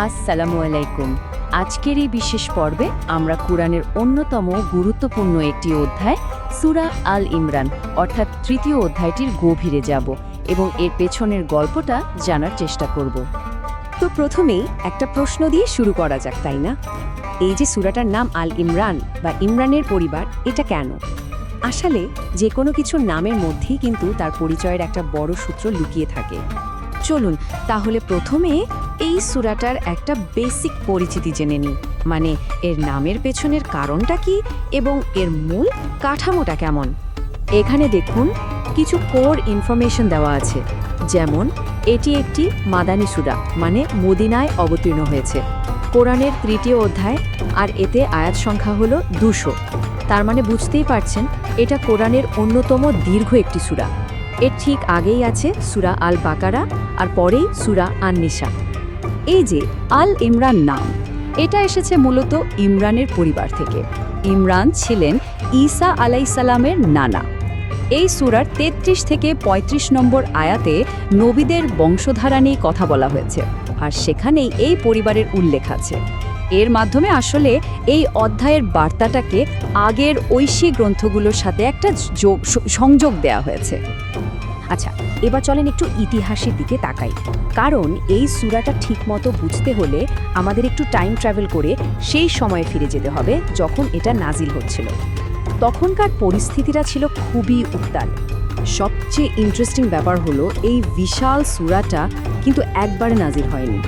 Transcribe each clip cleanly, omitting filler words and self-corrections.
আসসালামু আলাইকুম। আজকের এই বিশেষ পর্বে আমরা কুরআনের অন্যতম গুরুত্বপূর্ণ একটি অধ্যায় সূরা আল ইমরান অর্থাৎ তৃতীয় অধ্যায়টির গভীরে যাব এবং এর পেছনের গল্পটা জানার চেষ্টা করব। তো প্রথমেই একটা প্রশ্ন দিয়ে শুরু করা যাক, তাই না? এই যে সূরাটার নাম আল ইমরান বা ইমরানের পরিবার, এটা কেন? আসলে যে কোনো কিছুর নামের মধ্যেই কিন্তু তার পরিচয়ের একটা বড় সূত্র লুকিয়ে থাকে। চলুন তাহলে প্রথমে এই সূরাটার একটা বেসিক পরিচিতি জেনে নিই, মানে এর নামের পেছনের কারণটা কি এবং এর মূল কাঠামোটা কেমন। এখানে দেখুন কিছু কোর ইনফরমেশন দেওয়া আছে, যেমন এটি একটি মাদানী সূরা, মানে মদিনায় অবতীর্ণ হয়েছে। কোরআনের তৃতীয় অধ্যায় আর এতে আয়াত সংখ্যা হলো 200। তার মানে বুঝতেই পারছেন এটা কোরআনের অন্যতম দীর্ঘ একটি সূরা। এর ঠিক আগেই আছে সূরা আল বাকারা আর পরেই সূরা আন-নিসা। এই যে আল ইমরান নাম, এটা এসেছে মূলত ইমরানের পরিবার থেকে। ইমরান ছিলেন ঈসা আলাইসাল্লামের নানা। এই সূরার ৩৩ থেকে ৩৫ নম্বর আয়াতে নবীদের বংশধারা নিয়ে কথা বলা হয়েছে, আর সেখানেই এই পরিবারের উল্লেখ আছে। এর মাধ্যমে আসলে এই অধ্যায়ের বার্তাটাকে আগের ঐশী গ্রন্থগুলোর সাথে একটা সংযোগ দেয়া হয়েছে। আচ্ছা, এবার চলেন একটু ইতিহাসের দিকে তাকাই, কারণ এই সূরাটা ঠিকমতো বুঝতে হলে আমাদের একটু টাইম ট্রাভেল করে সেই সময়ে ফিরে যেতে হবে যখন এটা নাজিল হচ্ছিল। তখনকার পরিস্থিতিটা ছিল খুবই উত্তাল। সবচেয়ে ইন্টারেস্টিং ব্যাপার হলো এই বিশাল সূরাটা কিন্তু একবারে নাজিল হয়নি।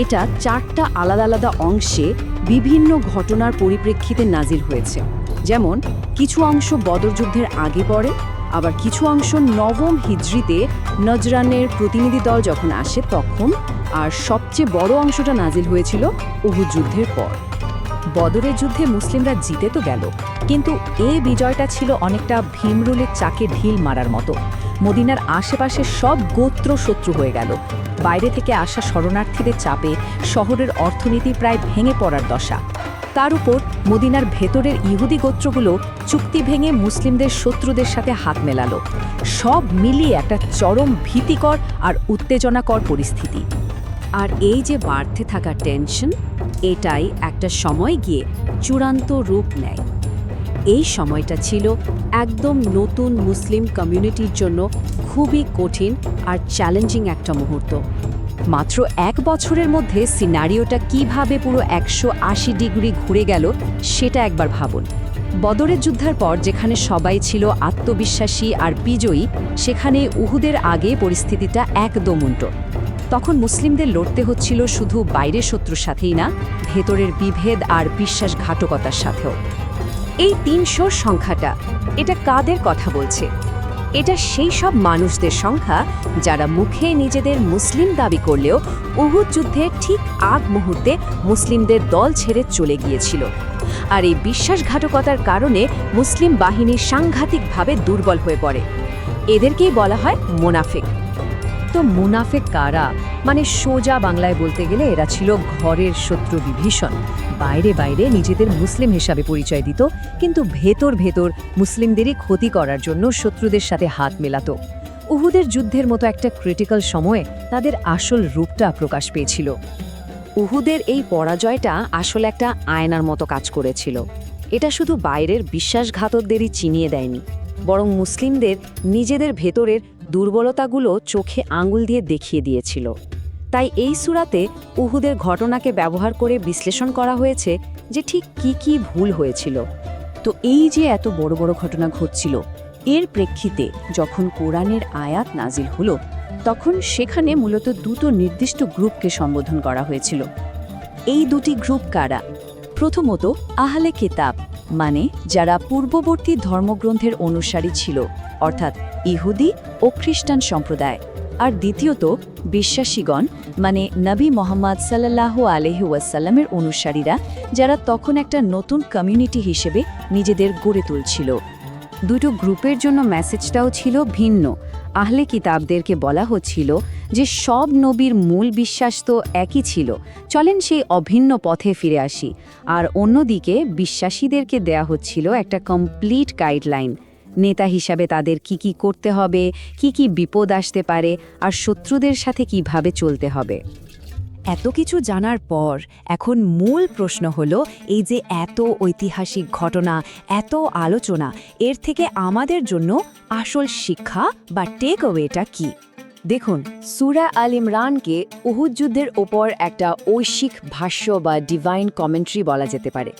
এটা 4টা আলাদা আলাদা অংশে বিভিন্ন ঘটনার পরিপ্রেক্ষিতে নাজিল হয়েছে। যেমন কিছু অংশ বদর যুদ্ধের আগে পড়ে, আবার কিছু অংশ নবম হিজরিতে নজরানের প্রতিনিধি দল যখন আসে তখন, আর সবচেয়ে বড় অংশটা নাজিল হয়েছিল উহুদ যুদ্ধের পর। বদরের যুদ্ধে মুসলিমরা জিতে তো গেল, কিন্তু এই বিজয়টা ছিল অনেকটা ভীমরুলের চাকে ঢিল মারার মতো। মদিনার আশেপাশে সব গোত্র শত্রু হয়ে গেল। বাইরে থেকে আসা শরণার্থীদের চাপে শহরের অর্থনীতি প্রায় ভেঙে পড়ার দশা। তার উপর মদিনার ভেতরের ইহুদি গোত্রগুলো চুক্তি ভেঙে মুসলিমদের শত্রুদের সাথে হাত মেলালো। সব মিলিয়ে একটা চরম ভীতিকর আর উত্তেজনাকর পরিস্থিতি। আর এই যে বাড়তে থাকা টেনশন, এটাই একটা সময় গিয়ে চূড়ান্ত রূপ নেয়। এই সময়টা ছিল একদম নতুন মুসলিম কমিউনিটির জন্য খুবই কঠিন আর চ্যালেঞ্জিং একটা মুহূর্ত। মাত্র 1 বছরের মধ্যে সিনারিওটা কিভাবে পুরো 180 ডিগ্রি ঘুরে গেল সেটা একবার ভাবুন। বদরের যুদ্ধের পর যেখানে সবাই ছিল আত্মবিশ্বাসী আর বিজয়ী, সেখানে উহুদের আগে পরিস্থিতিটা একদম উল্টো। তখন মুসলিমদের লড়তে হচ্ছিল শুধু বাইরের শত্রুর সাথেই না, ভেতরের বিভেদ আর বিশ্বাসঘাতকতার সাথেও। এই 300 সংখ্যাটা, এটা কাদের কথা বলছে? এটা সেই সব মানুষদের সংখ্যা যারা মুখে নিজেদের মুসলিম দাবি করলেও উহুদ যুদ্ধের ঠিক আগ মুহূর্তে মুসলিমদের দল ছেড়ে চলে গিয়েছিল। আর এই বিশ্বাসঘাতকতার কারণে মুসলিম বাহিনী সাংঘাতিকভাবে দুর্বল হয়ে পড়ে। এদেরকেই বলা হয় মুনাফিক। তো মুনাফিক কারা? মানে সোজা বাংলায় বলতে গেলে এরা ছিল ঘরের শত্রু বিভীষণ। বাইরে বাইরে নিজেদের মুসলিম হিসাবে পরিচয় দিত, কিন্তু ভেতর ভেতর মুসলিমদেরই ক্ষতি করার জন্য শত্রুদের সাথে হাত মেলাত। উহুদের যুদ্ধের মতো একটা ক্রিটিক্যাল সময়ে তাদের আসল রূপটা প্রকাশ পেয়েছিল। উহুদের এই পরাজয়টা আসলে একটা আয়নার মতো কাজ করেছিল। এটা শুধু বাইরের বিশ্বাসঘাতকদেরই চিনিয়ে দেয়নি, বরং মুসলিমদের নিজেদের ভেতরের দুর্বলতাগুলো চোখে আঙুল দিয়ে দেখিয়ে দিয়েছিল। তাই এই সূরাতে উহুদের ঘটনাকে ব্যবহার করে বিশ্লেষণ করা হয়েছে যে ঠিক কি ভুল হয়েছিল। তো এই যে এত বড় বড় ঘটনা ঘটছিল, এর প্রেক্ষিতে যখন কোরআনের আয়াত নাজিল হলো, তখন সেখানে মূলত দুটো নির্দিষ্ট গ্রুপকে সম্বোধন করা হয়েছিল। এই দুটি গ্রুপ কারা? প্রথমত আহলে কিতাব, মানে যারা পূর্ববর্তী ধর্মগ্রন্থের অনুসারী ছিল, অর্থাৎ ইহুদি ও খ্রিস্টান সম্প্রদায়। আর দ্বিতীয়ত বিশ্বাসীগণ, মানে নবী মুহাম্মদ সাল্লাল্লাহু আলাইহি ওয়াসাল্লামের অনুসারীরা, যারা তখন একটা নতুন কমিউনিটি হিসেবে নিজেদের গড়ে তুলছিল। দুটো গ্রুপের জন্য মেসেজটাও ছিল ভিন্ন। আহলে কিতাবদেরকে বলা হচ্ছিল যে সব নবীর মূল বিশ্বাস তো একই ছিল, চলেন সেই অভিন্ন পথে ফিরে আসি। আর অন্যদিকে বিশ্বাসীদেরকে দেয়া হচ্ছিল একটা কমপ্লিট গাইডলাইন, নেতা হিসাবে তাদের কি করতে হবে, কি বিপদ আসতে পারে, আর শত্রুদের সাথে কিভাবে চলতে হবে। এত কিছু জানার পর এখন মূল প্রশ্ন হলো এই যে এত ঐতিহাসিক ঘটনা, এত আলোচনা, এর থেকে আমাদের জন্য আসল শিক্ষা বা টেক অ্যাওয়েটা কি? দেখুন, সূরা আল ইমরানকে উহুদ যুদ্ধের ওপর একটা ঐশিক ভাষ্য বা ডিভাইন কমেন্ট্রি বলা যেতে পারে।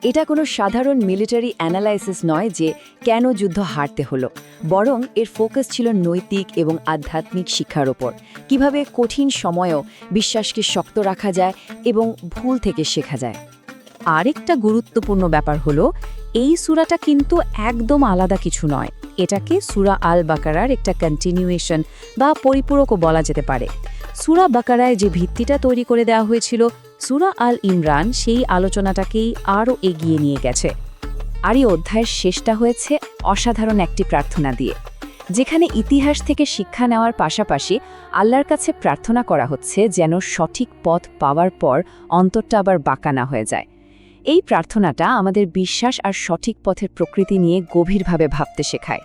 এটা কোনো সাধারণ মিলিটারি অ্যানালাইসিস নয় যে কেন যুদ্ধ হারতে হলো, বরং এর ফোকাস ছিল নৈতিক এবং আধ্যাত্মিক শিক্ষার ওপর, কিভাবে কঠিন সময়েও বিশ্বাসকে শক্ত রাখা যায় এবং ভুল থেকে শেখা যায়। আরেকটা গুরুত্বপূর্ণ ব্যাপার হলো এই সূরাটা কিন্তু একদম আলাদা কিছু নয়। এটাকে সূরা আল বাকারার একটা কন্টিনিউয়েশন বা পরিপূরকও বলা যেতে পারে। সূরা বাকারায় যে ভিত্তিটা তৈরি করে দেওয়া হয়েছিল, সূরা আল ইমরান সেই আলোচনাটাকেই আরও এগিয়ে নিয়ে গেছে। আর এই অধ্যায়ের শেষটা হয়েছে অসাধারণ একটি প্রার্থনা দিয়ে, যেখানে ইতিহাস থেকে শিক্ষা নেওয়ার পাশাপাশি আল্লাহর কাছে প্রার্থনা করা হচ্ছে যেন সঠিক পথ পাওয়ার পর অন্তরটা আবার বাঁকা না হয়ে যায়। এই প্রার্থনাটা আমাদের বিশ্বাস আর সঠিক পথের প্রকৃতি নিয়ে গভীরভাবে ভাবতে শেখায়।